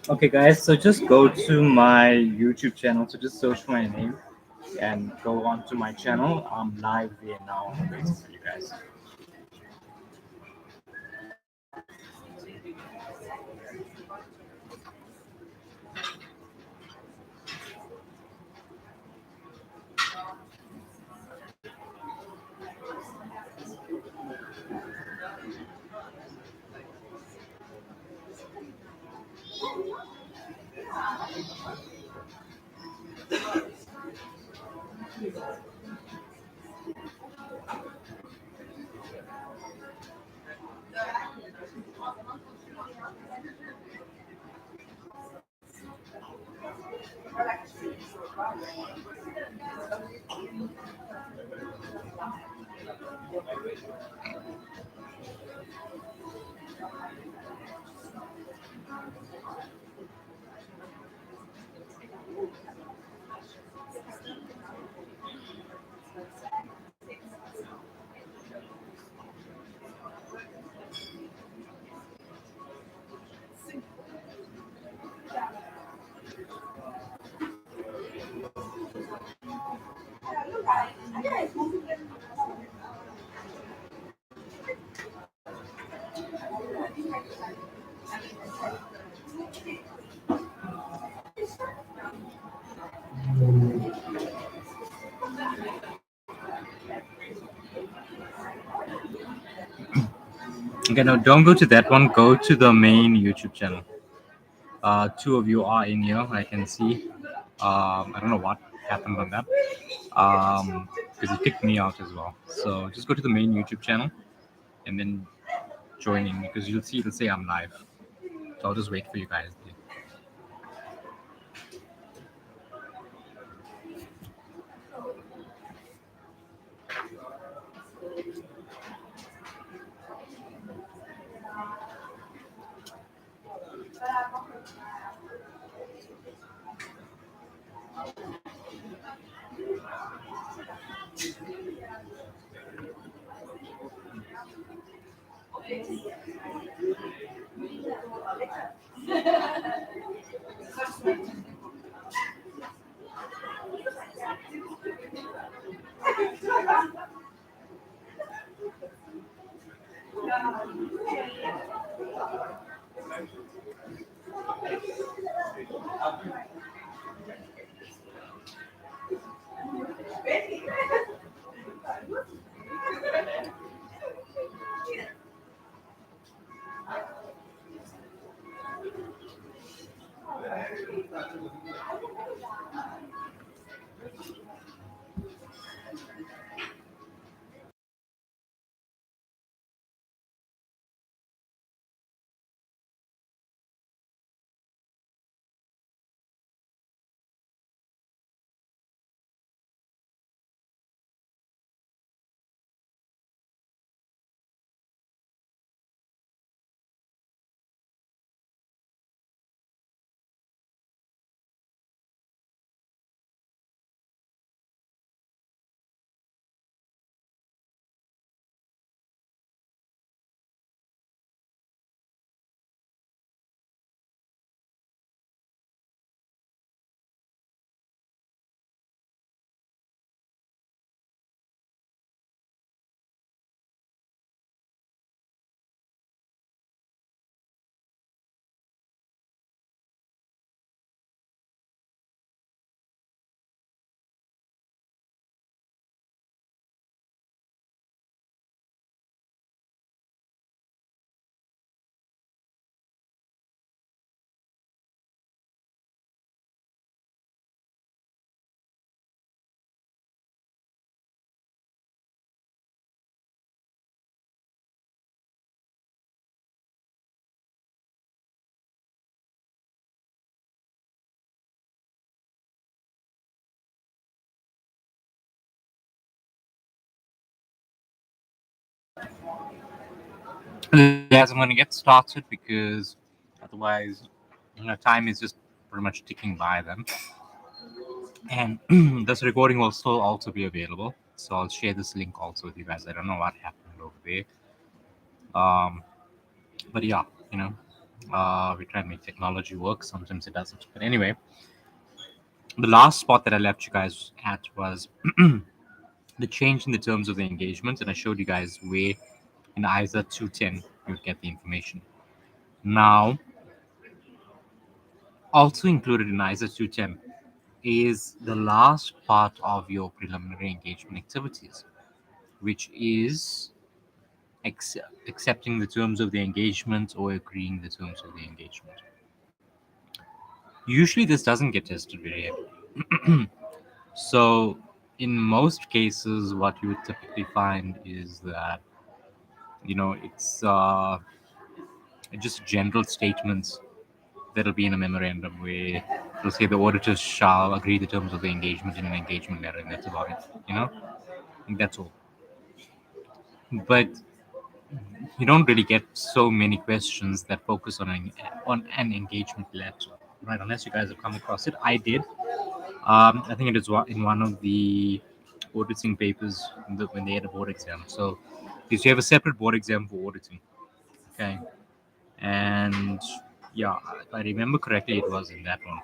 Okay, guys, so just go to my YouTube channel. So just search my name and go on to my channel. I'm live there now. I'm waiting for you guys. Okay, no, don't go to that one. Go to the main YouTube channel. Two of you are in here. I can see. I don't know what happened on that. Because it kicked me out as well. So just go to the main YouTube channel and then join in because you'll see it'll say I'm live. So I'll just wait for you guys. Yes, I'm going to get started because otherwise, time is just pretty much ticking by them. And this recording will still also be available. So I'll share this link also with you guys. I don't know what happened over there. Um, but yeah, you know, we try and make technology work. Sometimes it doesn't. But anyway, the last spot that I left you guys at was the change in the terms of the engagement, and I showed you guys where in ISA 210 you would get the information. Now, also included in ISA 210 is the last part of your preliminary engagement activities, which is accepting the terms of the engagement or agreeing the terms of the engagement. Usually, this doesn't get tested very heavily. So, in most cases, what you would typically find is that it's just general statements that'll be in a memorandum where it'll say the auditors shall agree the terms of the engagement in an engagement letter, and that's about it. And that's all. But you don't really get so many questions that focus on an engagement letter, right? Unless you guys have come across it. I did. I think it is in one of the auditing papers when they had a board exam. So, because you have a separate board exam for auditing, okay? And yeah, if I remember correctly, it was in that one.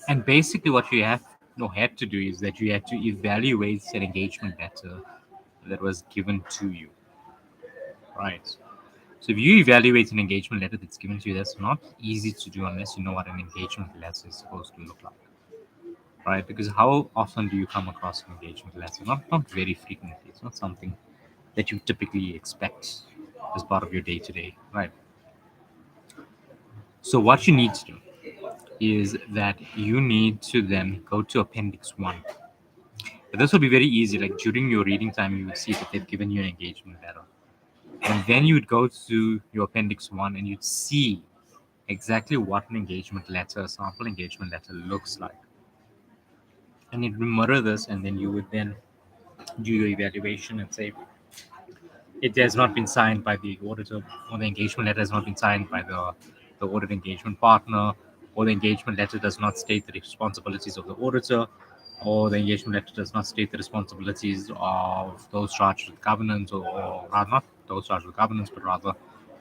And basically, what you had to do is that you had to evaluate an engagement letter that was given to you, right? So if you evaluate an engagement letter that's given to you, that's not easy to do unless you know what an engagement letter is supposed to look like, right? Because how often do you come across an engagement letter? Not very frequently. It's not something that you typically expect as part of your day-to-day, right? So what you need to do is that you need to then go to Appendix 1. But this will be very easy. Like during your reading time, you would see that they've given you an engagement letter. And then you would go to your Appendix 1 and you'd see exactly what an engagement letter, a sample engagement letter looks like. And it would mirror this, and then you would then do your evaluation and say, it has not been signed by the auditor, or the engagement letter has not been signed by the audit engagement partner, or the engagement letter does not state the responsibilities of the auditor, or the engagement letter does not state the responsibilities of those charged with governance, or rather not those charged with governance, but rather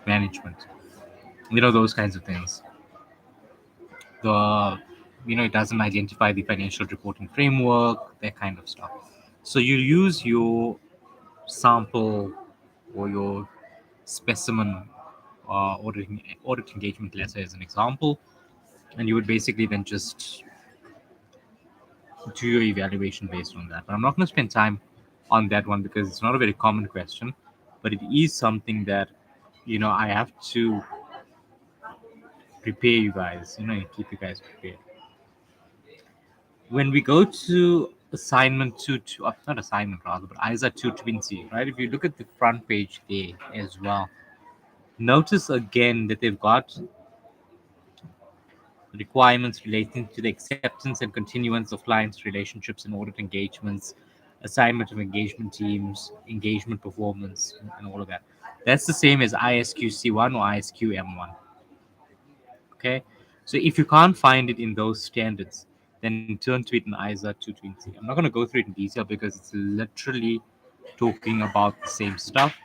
management. Those kinds of things. It doesn't identify the financial reporting framework, that kind of stuff. So you use your sample or your specimen audit engagement letter as an example, and you would basically then just do your evaluation based on that. But I'm not going to spend time on that one because it's not a very common question, but it is something that I have to prepare you guys, and keep you guys prepared. When we go to assignment not assignment rather, but ISA 220, right? If you look at the front page there as well, notice again that they've got requirements relating to the acceptance and continuance of clients' relationships and audit engagements, assignment of engagement teams, engagement performance, and all of that. That's the same as ISQC1 or ISQM1. Okay, so if you can't find it in those standards, then turn to it in ISA 220. I'm not going to go through it in detail because it's literally talking about the same stuff,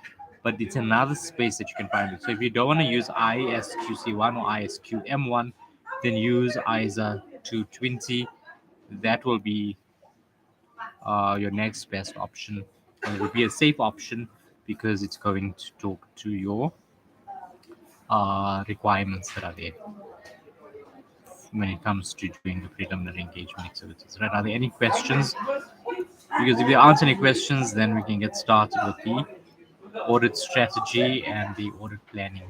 but it's another space that you can find it. So if you don't want to use ISQC1 or ISQM1, then use ISA 220. That will be your next best option. And it will be a safe option because it's going to talk to your requirements that are there when it comes to doing the preliminary engagement activities. Right? Are there any questions? Because if you answer any questions, then we can get started with the audit strategy and the audit planning.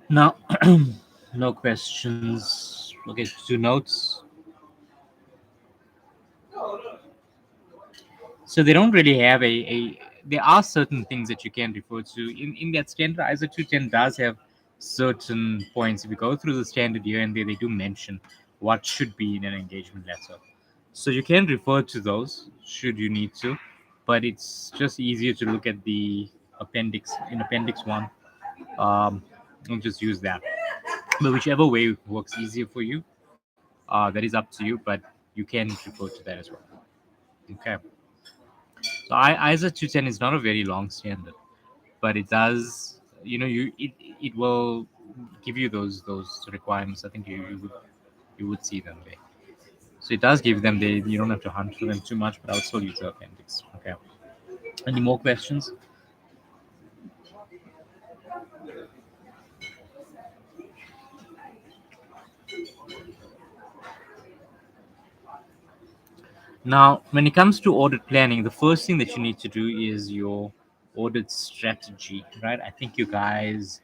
Now, no questions. Okay, two notes. So they don't really have a there are certain things that you can refer to in that standard. ISO 210 does have certain points. If you go through the standard here and there, they do mention what should be in an engagement letter. So you can refer to those should you need to, but it's just easier to look at the appendix in appendix one. And just use that. But whichever way works easier for you, that is up to you. But you can refer to that as well. Okay. So ISO 210 is not a very long standard, but it does. It will give you those requirements. I think you would see them there. So it does give them. You don't have to hunt for them too much, but I'll still use the appendix. Okay. Any more questions? Now, when it comes to audit planning, the first thing that you need to do is your audit strategy, right? I think you guys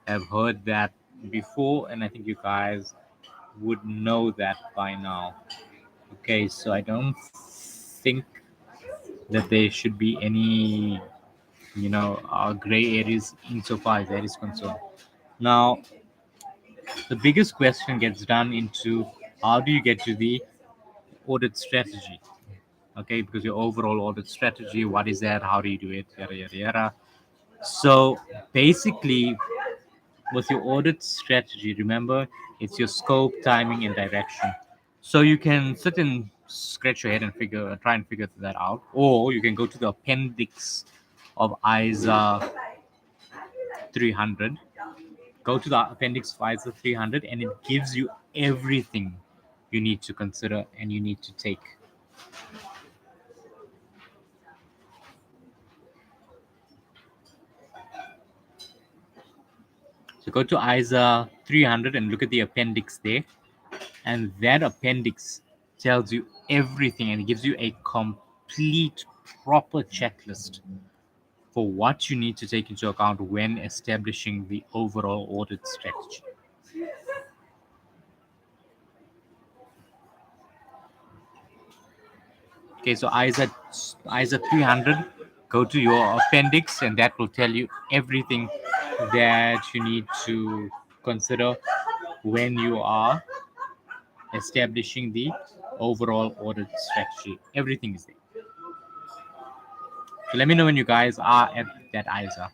have heard that before, and I think you guys would know that by now. Okay, so I don't think that there should be any, gray areas insofar as that is concerned. Now, the biggest question gets done into how do you get to the audit strategy? Okay, because your overall audit strategy, what is that? How do you do it? Yada yada yada. So basically, with your audit strategy, remember it's your scope, timing, and direction. So you can sit and scratch your head and try and figure that out, or you can go to the appendix of ISA 300. Go to the appendix of ISA 300, and it gives you everything you need to consider and you need to take. So go to ISA 300 and look at the appendix there. And that appendix tells you everything and gives you a complete, proper checklist for what you need to take into account when establishing the overall audit strategy. Okay, so ISA 300, go to your appendix, and that will tell you everything that you need to consider when you are establishing the overall audit strategy. Everything is there. So let me know when you guys are at that ISA.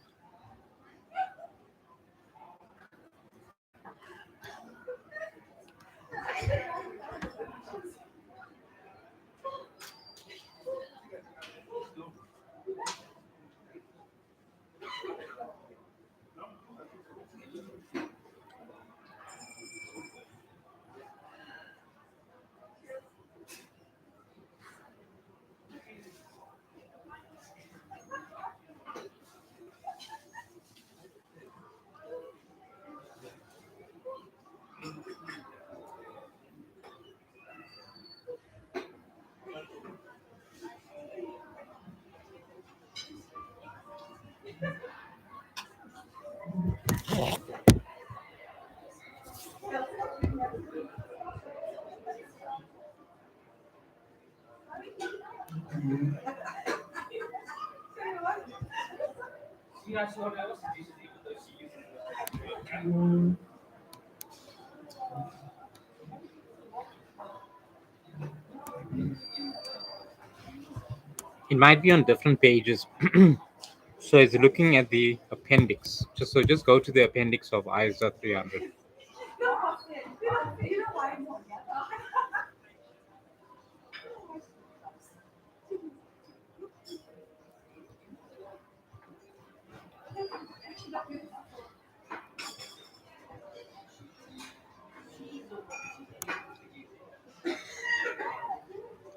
It might be on different pages. So it's looking at the appendix. Just go to the appendix of ISA 300.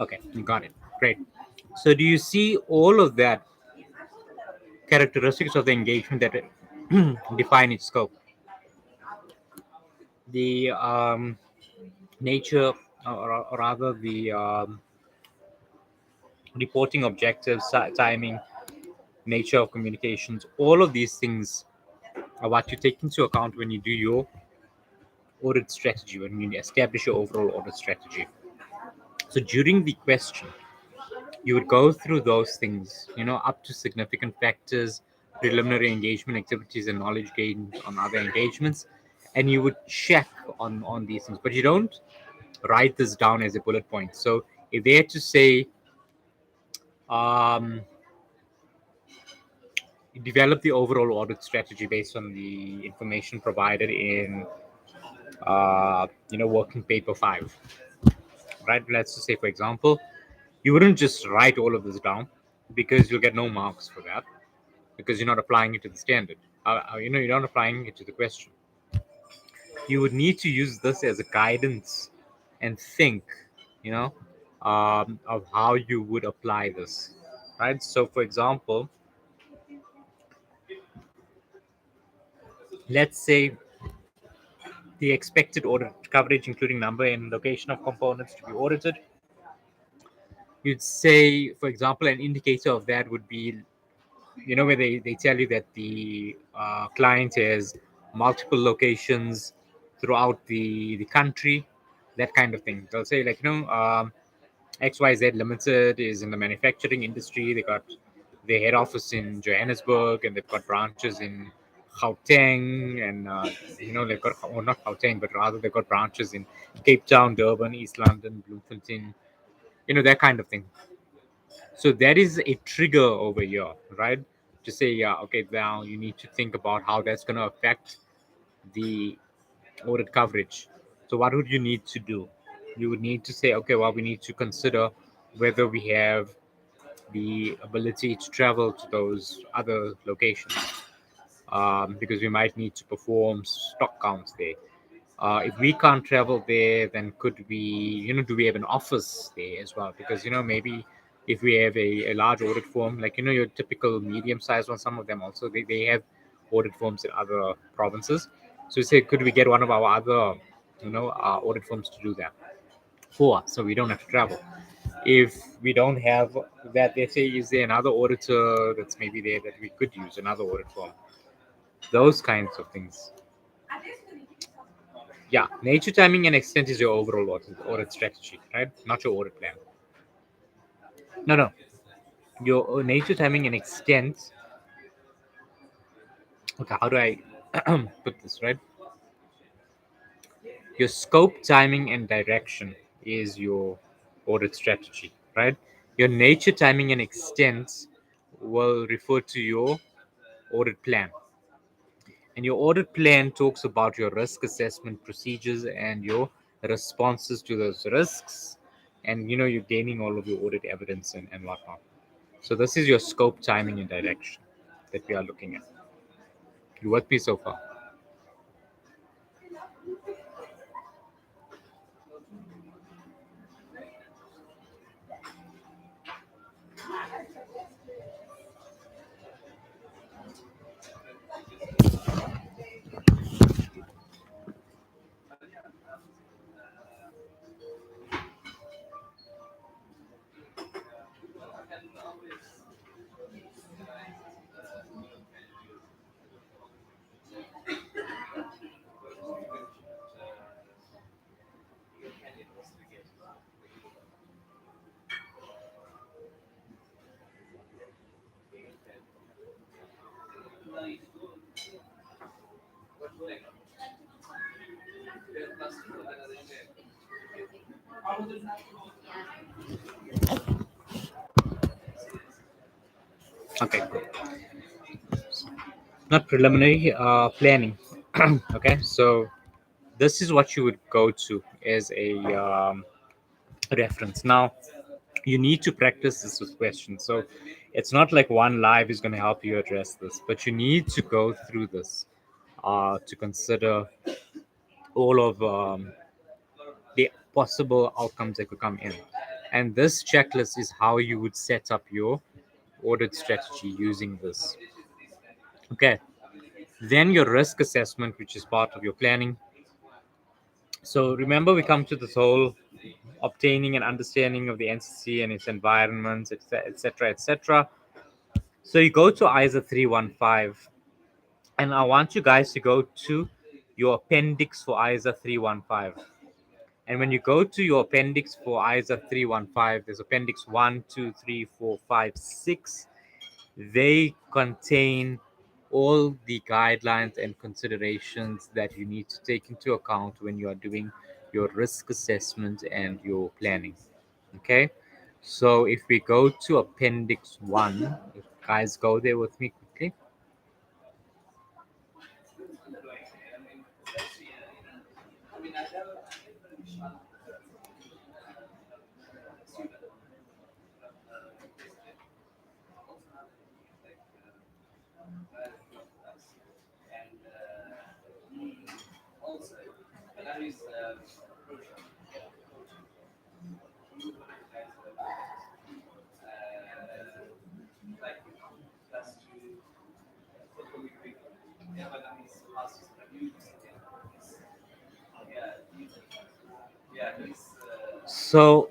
Okay, you got it. Great. So do you see all of that characteristics of the engagement that define its scope? The nature, or rather the reporting objectives, timing, nature of communications, all of these things are what you take into account when you do your audit strategy, when you establish your overall audit strategy. So during the question, You would go through those things, up to significant factors, preliminary engagement activities, and knowledge gained on other engagements, and you would check on these things. But you don't write this down as a bullet point. So if they had to say, um, develop the overall audit strategy based on the information provided in, working paper 5, right? Let's just say, for example, you wouldn't just write all of this down, because you'll get no marks for that, because you're not applying it to the standard. You're not applying it to the question. You would need to use this as a guidance and think, you know, of how you would apply this, right? So, for example, let's say the expected audit coverage, including number and location of components to be audited. You'd say, for example, an indicator of that would be, where they tell you that the client has multiple locations throughout the country, that kind of thing. They'll say, like, XYZ Limited is in the manufacturing industry. They got their head office in Johannesburg, and they've got branches in Gauteng, and they've got, or not Gauteng, but rather they've got branches in Cape Town, Durban, East London, Bloemfontein, that kind of thing. So that is a trigger over here, right? To say, yeah, okay, now you need to think about how that's going to affect the audit coverage. So what would you need to do? You would need to say, okay, well, we need to consider whether we have the ability to travel to those other locations, because we might need to perform stock counts there. If we can't travel there, then could we, do we have an office there as well? Because, maybe if we have a large audit firm, like, your typical medium sized one, some of them also, they have audit firms in other provinces. So we say, could we get one of our other, audit firms to do that for us, so we don't have to travel? If we don't have that, they say, is there another auditor that's maybe there that we could use, another audit firm? Those kinds of things. Yeah, nature, timing, and extent is your overall audit strategy, right? Not your audit plan. No, no. Your nature, timing, and extent. Okay, how do I put this, right? Your scope, timing, and direction is your audit strategy, right? Your nature, timing, and extent will refer to your audit plan. And your audit plan talks about your risk assessment procedures and your responses to those risks. And you're gaining all of your audit evidence and whatnot. So this is your scope, timing, and direction that we are looking at. You with me so far? Okay, cool. Not preliminary, planning. Okay, so this is what you would go to as a reference. Now, you need to practice this with questions. So it's not like one live is going to help you address this, but you need to go through this to consider all of the possible outcomes that could come in. And this checklist is how you would set up your audit strategy using this. Okay. Then your risk assessment, which is part of your planning. So remember, we come to this whole obtaining an understanding of the entity and its environments, etc., etc. So you go to ISA 315, and I want you guys to go to your appendix for ISA 315. And when you go to your appendix for ISA 315, there's appendix 1, 2, 3, 4, 5, 6. They contain all the guidelines and considerations that you need to take into account when you are doing your risk assessment and your planning. Okay, so if we go to appendix 1, if guys go there with me quickly. So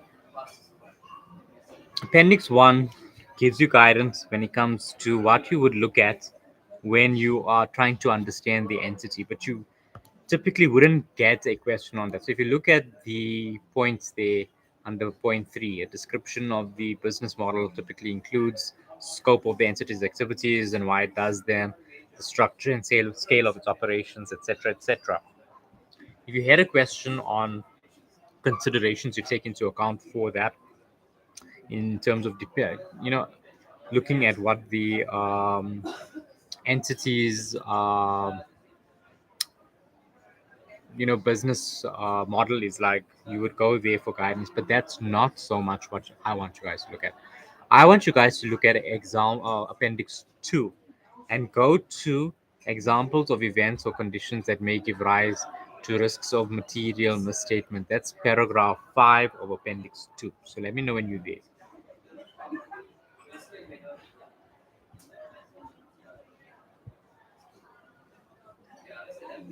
appendix 1 gives you guidance when it comes to what you would look at when you are trying to understand the entity, but you typically wouldn't get a question on that. So if you look at the points there under point 3, a description of the business model typically includes scope of the entity's activities and why it does them, the structure and scale of its operations, etc., etc. If you had a question on considerations you take into account for that in terms of looking at what the entities business model is like, you would go there for guidance, but that's not so much what I want you guys to look at. I want you guys to look at appendix 2 and go to examples of events or conditions that may give rise to risks of material misstatement. That's paragraph 5 of appendix 2. So let me know when you're there.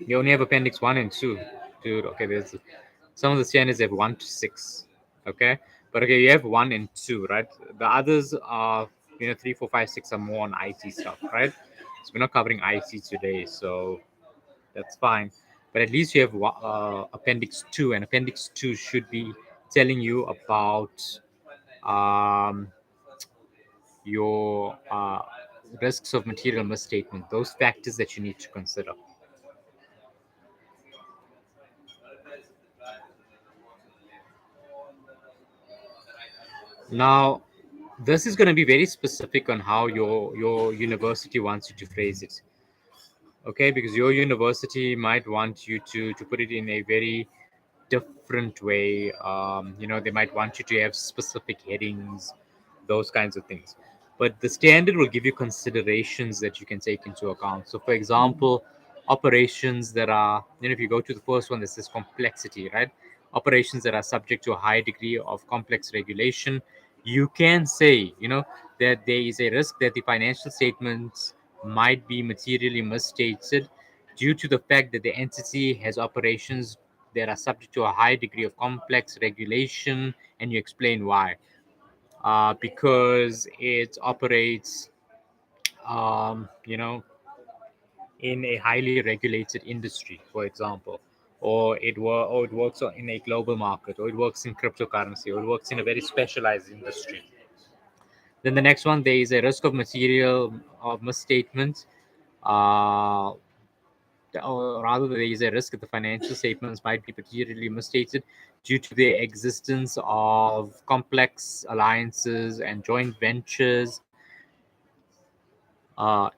You only have appendix 1 and 2, dude. Okay, there's some of the standards have 1 to 6. Okay, but okay, you have 1 and 2, right? The others are 3, 4, 5, 6 are more on IT stuff, right? So we're not covering IT today, so that's fine. But at least you have appendix 2, and appendix 2 should be telling you about um, your risks of material misstatement, those factors that you need to consider. Now, this is going to be very specific on how your university wants you to phrase it. Okay, because your university might want you to put it in a very different way. They might want you to have specific headings, those kinds of things. But the standard will give you considerations that you can take into account. So, for example, operations that are, if you go to the first one, this is complexity, right? Operations that are subject to a high degree of complex regulation. You can say, that there is a risk that the financial statements might be materially misstated due to the fact that the entity has operations that are subject to a high degree of complex regulation, and you explain why. Because it operates, in a highly regulated industry, for example, or it works in a global market, or it works in cryptocurrency, or it works in a very specialized industry. Then the next one, there is a risk of material of misstatement. Uh, or rather, there is a risk that the financial statements might be materially misstated due to the existence of complex alliances and joint ventures,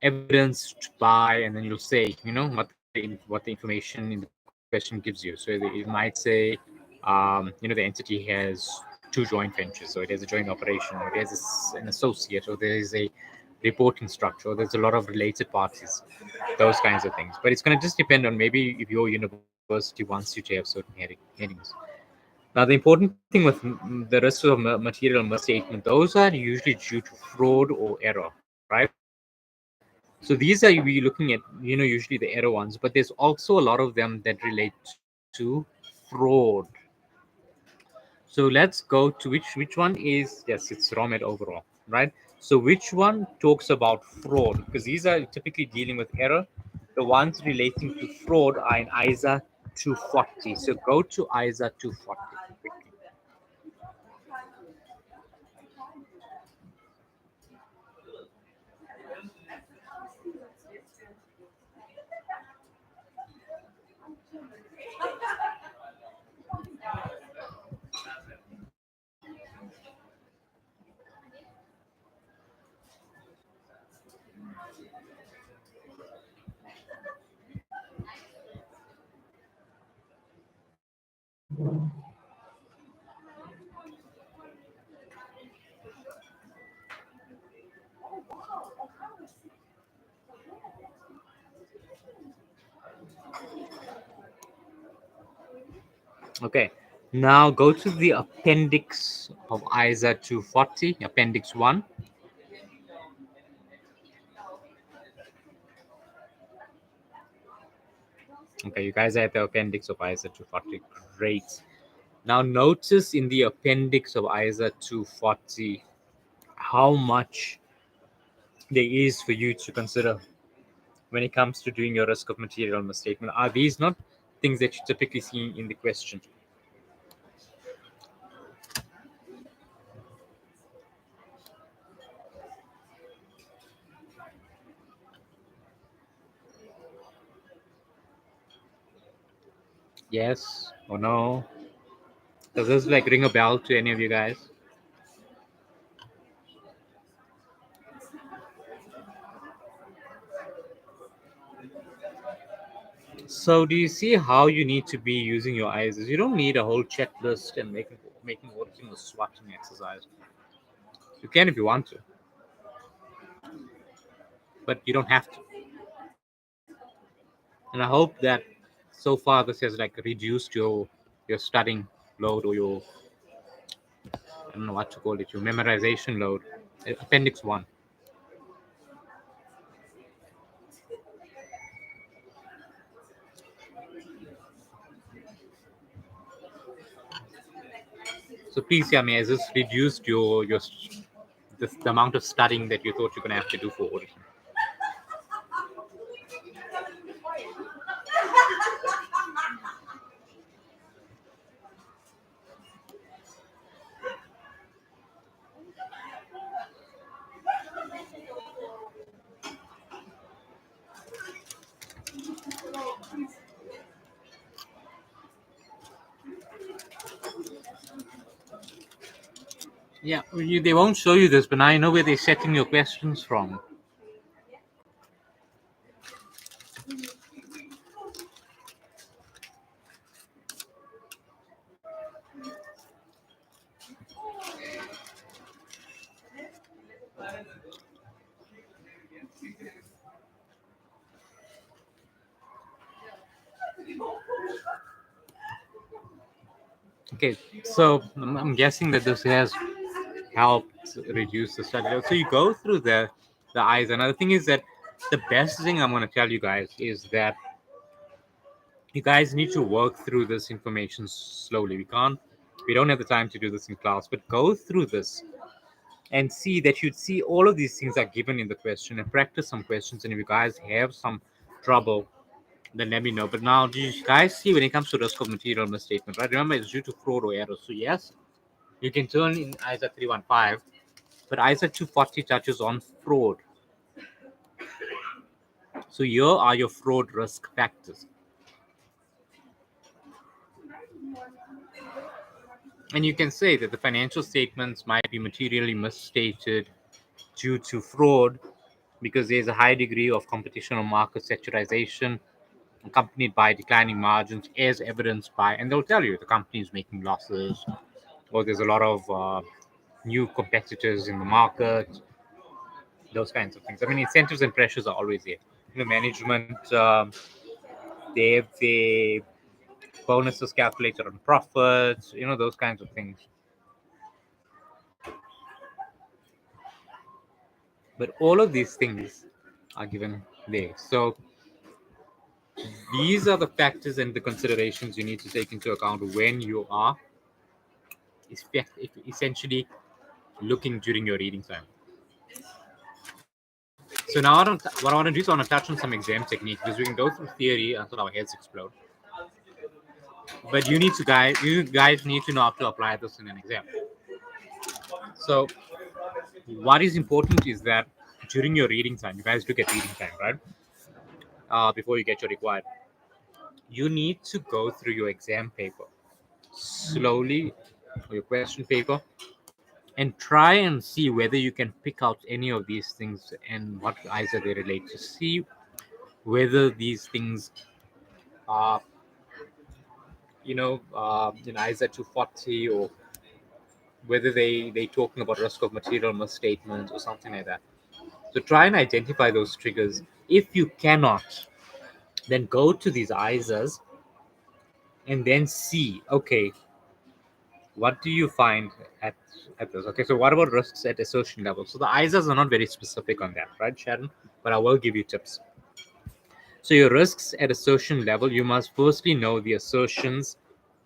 evidenced by, and then you'll say, what the information in the question gives you. So it might say, the entity has two joint ventures, so it has a joint operation, or it has an associate, or there is a reporting structure, or there's a lot of related parties, those kinds of things. But it's going to just depend on maybe if your university wants you to have certain headings. Now, the important thing with the rest of material misstatement, those are usually due to fraud or error, right? So these are we looking at, usually the error ones, but there's also a lot of them that relate to fraud. So let's go to which one is, yes, it's Romet overall, right? So which one talks about fraud? Because these are typically dealing with error. The ones relating to fraud are in ISA 240. So go to ISA 240 quickly. Okay, now go to the appendix of ISA 240, appendix 1. Okay, you guys are at the appendix of ISA 240. Great. Now notice in the appendix of ISA 240 how much there is for you to consider when it comes to doing your risk of material misstatement. Are these not things that you typically see in the question? Yes or no? Does this like ring a bell to any of you guys? So do you see how you need to be using your eyes? You don't need a whole checklist and making auditing a swatting exercise. You can if you want to, but you don't have to. And I hope that so far this has like reduced your studying load or your, I don't know what to call it, your memorization load. Appendix 1. So please, yeah, has this reduced your the amount of studying that you thought you're gonna have to do for audition? Yeah, they won't show you this, but now you know where they're setting your questions from. Okay, so I'm guessing that this has helped reduce the study load. So you go through the eyes. Another thing is that the best thing I'm going to tell you guys is that you guys need to work through this information slowly. We don't have the time to do this in class, but go through this and see that you'd see all of these things are given in the question and practice some questions. And if you guys have some trouble, then let me know. But now, do you guys see when it comes to risk of material misstatement, right? Remember, it's due to fraud or error. So yes, you can turn in ISA 315, but ISA 240 touches on fraud. So here are your fraud risk factors. And you can say that the financial statements might be materially misstated due to fraud because there's a high degree of competition or market saturation accompanied by declining margins as evidenced by, and they'll tell you the company is making losses or there's a lot of new competitors in the market, those kinds of things. I mean, incentives and pressures are always there. Management, they have the bonuses calculated on profits, those kinds of things. But all of these things are given there. So these are the factors and the considerations you need to take into account when you are essentially looking during your reading time. So what I want to do is I want to touch on some exam techniques because we can go through theory until our heads explode. But you guys need to know how to apply this in an exam. So what is important is that during your reading time, you guys do get reading time, right? Before you get your required, you need to go through your exam paper slowly, or your question paper, and try and see whether you can pick out any of these things and what either they relate to. See whether these things are, in ISA 240, or whether they talking about risk of material misstatements or something like that. So try and identify those triggers. If you cannot, then go to these ISAs and then see, okay, what do you find at this? Okay, so what about risks at assertion level? So the ISAs are not very specific on that, right, Sharon? But I will give you tips. So your risks at assertion level, you must firstly know the assertions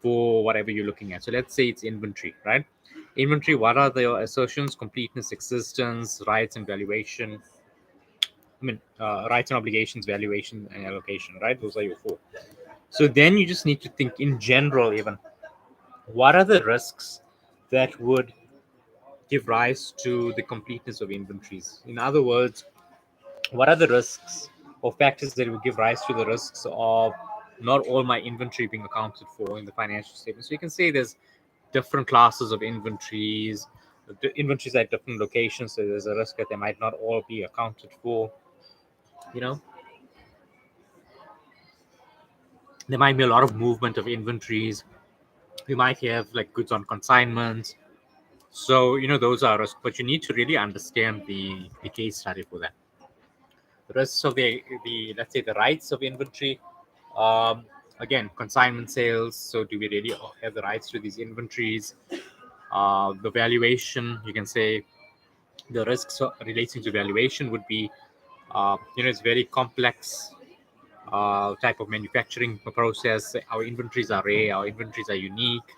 for whatever you're looking at. So let's say it's inventory, right? Inventory, what are the assertions? Completeness, existence, rights and valuation. Rights and obligations, valuation and allocation, right? Those are your four. So then you just need to think in general, even what are the risks that would give rise to the completeness of inventories? In other words, what are the risks or factors that will give rise to the risks of not all my inventory being accounted for in the financial statement? So you can say there's different classes of inventories, the inventories at different locations. So there's a risk that they might not all be accounted for. You know, there might be a lot of movement of inventories. We might have like goods on consignment. So those are risks, but you need to really understand the case study for that. The rest of the let's say the rights of inventory, again, consignment sales. So do we really have the rights to these inventories? The valuation, you can say the risks relating to valuation would be, it's very complex type of manufacturing process. Our inventories are rare, our inventories are unique,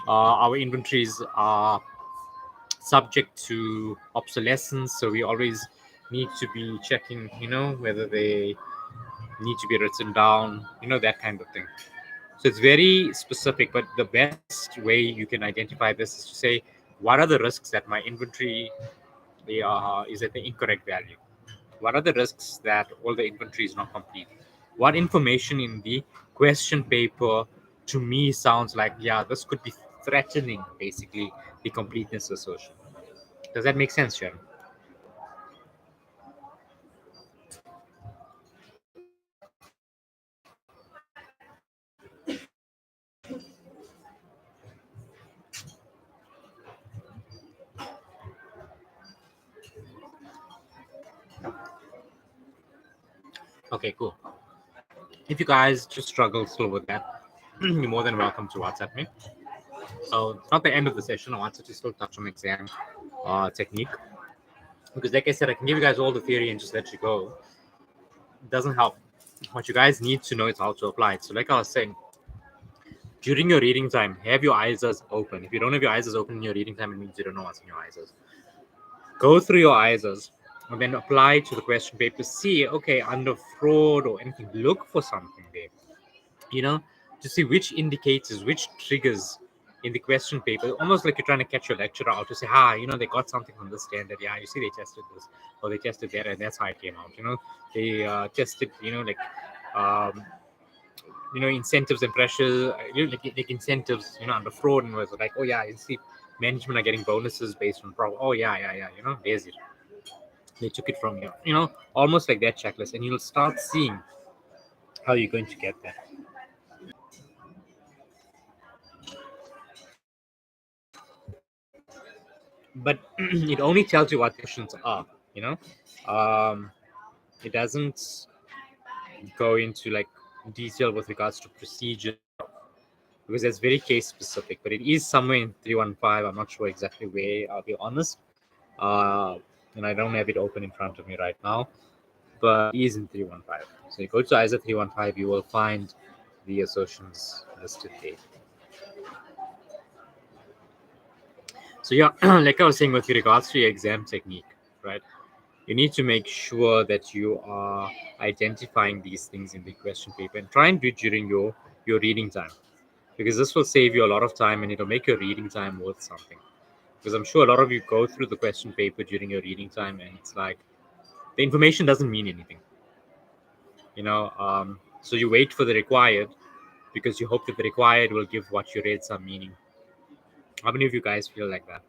our inventories are subject to obsolescence, so we always need to be checking, whether they need to be written down, that kind of thing. So it's very specific, but the best way you can identify this is to say, what are the risks that my inventory is at the incorrect value? What are the risks that all the inventory is not complete? What information in the question paper to me sounds like, yeah, this could be threatening basically the completeness assertion. Does that make sense, Sharon? Okay, cool. If you guys just struggle still with that, you're more than welcome to WhatsApp me. So it's not the end of the session. I wanted to still touch on exam technique, because, like I said, I can give you guys all the theory and just let you go. It doesn't help. What you guys need to know is how to apply it. So, like I was saying, during your reading time, have your eyes open. If you don't have your eyes open in your reading time, it means you don't know what's in your eyes. Go through your eyes and then apply to the question paper. See, okay, under fraud or anything, look for something there. You know, to see which indicators, which triggers in the question paper, almost like you're trying to catch your lecturer out to say, they got something from this standard. Yeah, you see, they tested this or they tested that, and that's how it came out. They tested, um, incentives and pressures, like incentives, under fraud, and was like, oh yeah, you see, management are getting bonuses based on fraud. Oh yeah, there's it. They took it from you, almost like that checklist, and you'll start seeing how you're going to get that. But it only tells you what the questions are. You know, um, it doesn't go into like detail with regards to procedure, because that's very case specific. But it is somewhere in 315. I'm not sure exactly where. I'll be honest, uh, and I don't have it open in front of me right now. But it is in 315. So you go to ISA 315, you will find the assertions listed there. So yeah, like I was saying with regards to your exam technique, right? You need to make sure that you are identifying these things in the question paper and try and do it during your reading time. because this will save you a lot of time and it'll make your reading time worth something. Because I'm sure a lot of you go through the question paper during your reading time and it's like the information doesn't mean anything, so you wait for the required because you hope that the required will give what you read some meaning. How many of you guys feel like that?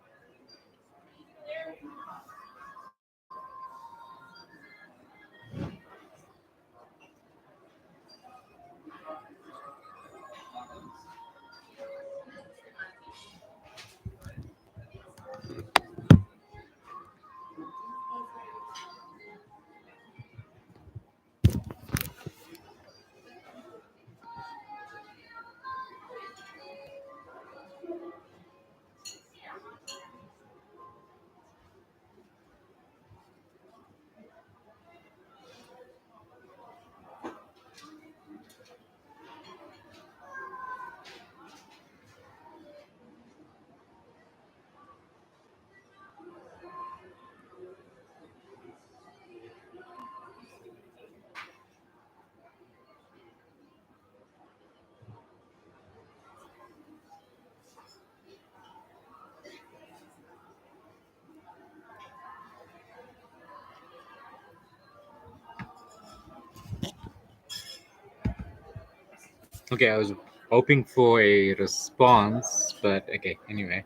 Okay, I was hoping for a response, but okay, anyway.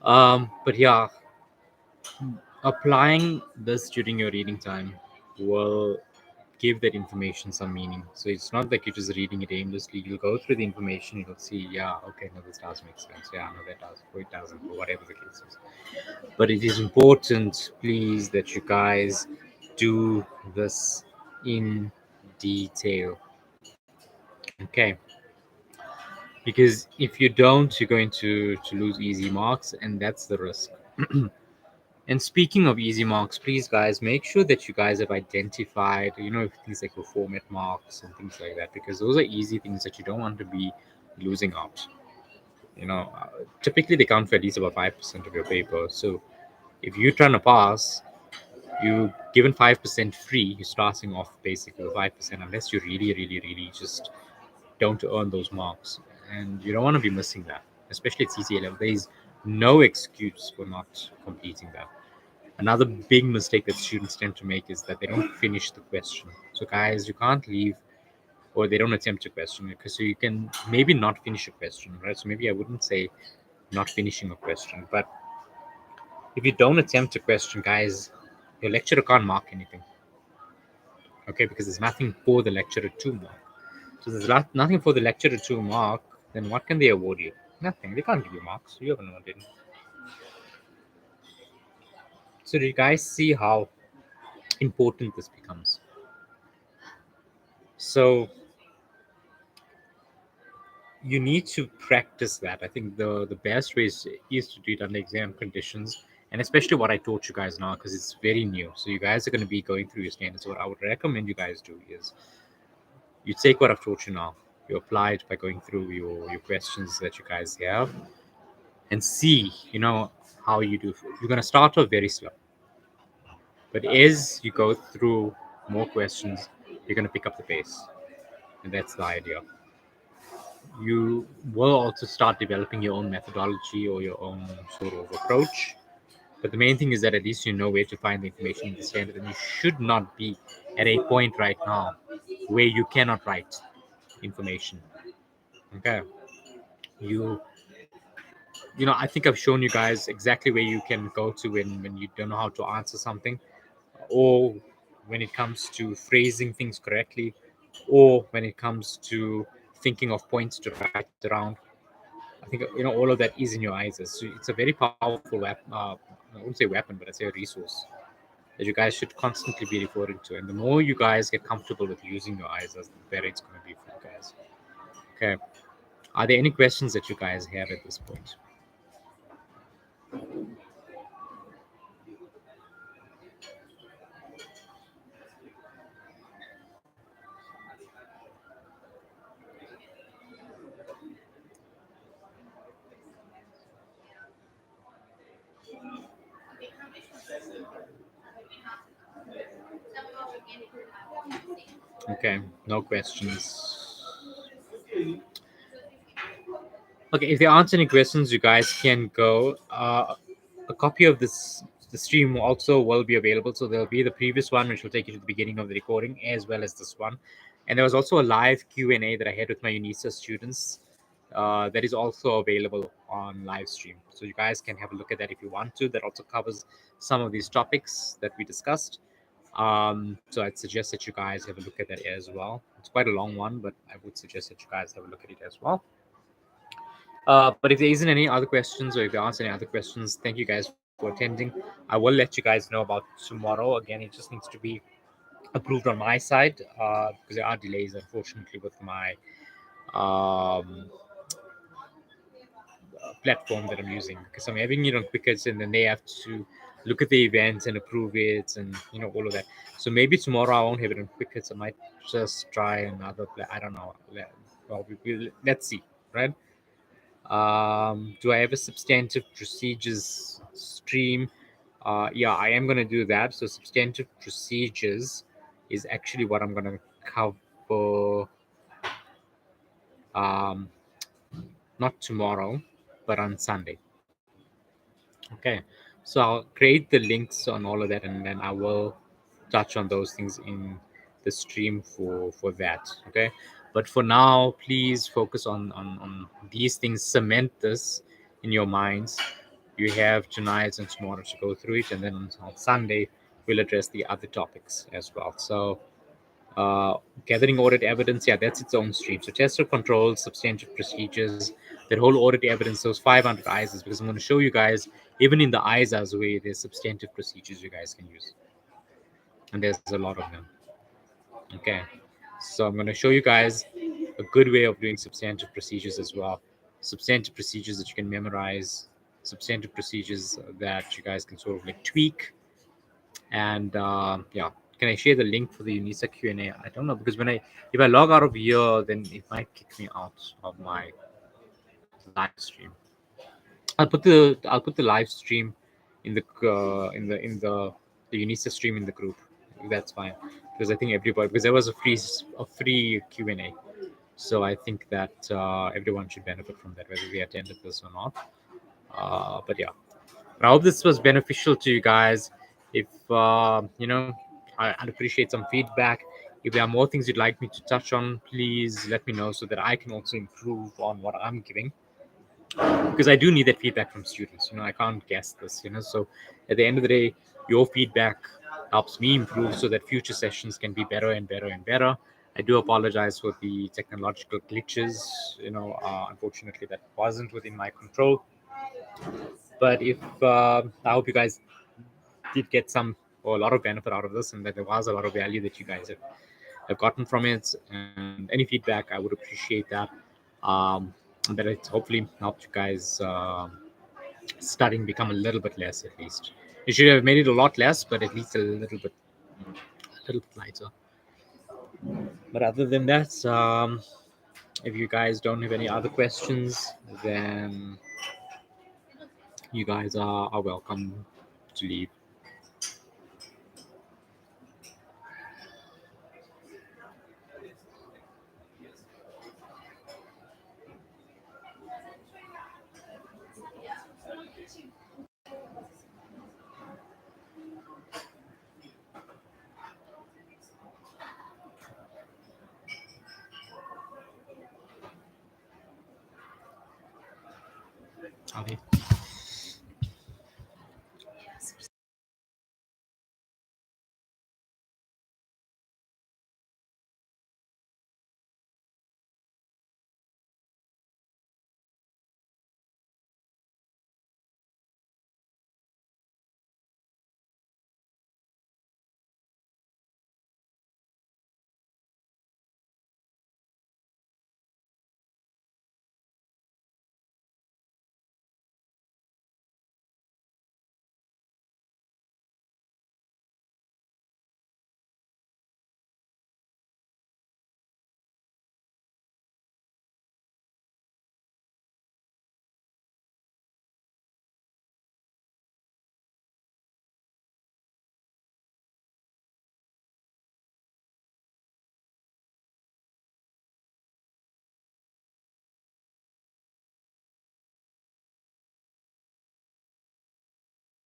But yeah, applying this during your reading time will give that information some meaning. So it's not like you're just reading it aimlessly. You'll go through the information, you'll see, yeah, okay, no, this does make sense. Yeah, no, that does, or it doesn't, or whatever the case is. But it is important, please, that you guys do this in detail. Okay. Because if you don't, you're going to lose easy marks, and that's the risk. And speaking of easy marks, please, guys, make sure that you guys have identified, things like your format marks and things like that, because those are easy things that you don't want to be losing out. Typically they count for at least about 5% of your paper. So if you're trying to pass, you given 5% free, you're starting off basically with 5%, unless you really, really, really just don't earn those marks. And you don't want to be missing that, especially at CTA level. There is no excuse for not completing that. Another big mistake that students tend to make is that they don't finish the question. So, guys, you can't leave or they don't attempt a question because so you can maybe not finish a question, right? So, maybe I wouldn't say not finishing a question, but if you don't attempt a question, guys, your lecturer can't mark anything, okay? Because there's nothing for the lecturer to mark. So there's nothing for the lecturer to mark, then what can they award you? Nothing. They can't give you marks. You haven't earned it. So do you guys see how important this becomes? So you need to practice that. I think the best way is to do it under exam conditions, and especially what I taught you guys now, because it's very new. So you guys are going to be going through your standards. What I would recommend you guys do is you take what I've taught you now, you apply it by going through your questions that you guys have, and see, how you do. You're going to start off very slow. But as you go through more questions, you're going to pick up the pace. And that's the idea. You will also start developing your own methodology or your own sort of approach. But the main thing is that at least you know where to find the information in the standard. And you should not be at a point right now where you cannot write information. Okay. You I think I've shown you guys exactly where you can go to when you don't know how to answer something, or when it comes to phrasing things correctly, or when it comes to thinking of points to write around. I think all of that is in your eyes. It's a very powerful weapon. I wouldn't say weapon, but I'd say a resource that you guys should constantly be referring to. And the more you guys get comfortable with using your eyes, the better it's going to be for you guys. Okay. Are there any questions that you guys have at this point? Okay, no questions. Okay, if there aren't any questions, you guys can go. A copy of the stream also will be available. So there'll be the previous one, which will take you to the beginning of the recording, as well as this one. And there was also a live Q&A that I had with my UNISA students that is also available on live stream. So you guys can have a look at that if you want to. That also covers some of these topics that we discussed. So I'd suggest that you guys have a look at that as well. It's quite a long one, but I would suggest that you guys have a look at it as well. But if there isn't any other questions, or if there aren't any other questions, thank you guys for attending. I will let you guys know about tomorrow. Again, it just needs to be approved on my side because there are delays, unfortunately, with my um, platform that I'm using. Because I'm having it on Quickets, and then they have to look at the events and approve it, and all of that. So maybe tomorrow I won't have it on Quickets. I might just try another. I don't know. Well, let's see, right? Do I have a substantive procedures stream? Yeah, I am going to do that. So substantive procedures is actually what I'm going to cover. Um, Not tomorrow, but on Sunday. Okay, so I'll create the links on all of that, and then I will touch on those things in the stream for that. Okay, but for now, please focus on these things. Cement this in your minds. You have tonight and tomorrow to go through it, and then on Sunday we'll address the other topics as well. So uh, gathering audit evidence, yeah, that's its own stream. So test of controls, substantive procedures, that whole audit evidence, those 500 ISAs, because I'm going to show you guys, even in the ISAs way, there's substantive procedures you guys can use. And there's a lot of them. Okay. So I'm going to show you guys a good way of doing substantive procedures as well. Substantive procedures that you can memorize, substantive procedures that you guys can sort of like tweak. And yeah, can I share the link for the UNISA Q&A? I don't know, because if I log out of here, then it might kick me out of my live stream. I'll put the live stream in the UNISA stream in the group. That's fine, because I think everybody, because there was a free Q&A, so I think that everyone should benefit from that, whether they attended this or not. But yeah, I hope this was beneficial to you guys. If I'd appreciate some feedback. If there are more things you'd like me to touch on, please let me know so that I can also improve on what I'm giving. Because I do need that feedback from students. I can't guess this. So at the end of the day, your feedback helps me improve so that future sessions can be better and better and better. I do apologize for the technological glitches. Unfortunately, that wasn't within my control. But if I hope you guys did get some or a lot of benefit out of this, and that there was a lot of value that you guys have gotten from it, and any feedback, I would appreciate that. Um, that it's hopefully helped you guys studying become a little bit less, at least. You should have made it a lot less, but at least a little bit lighter. But other than that, if you guys don't have any other questions, then you guys are welcome to leave. Okay.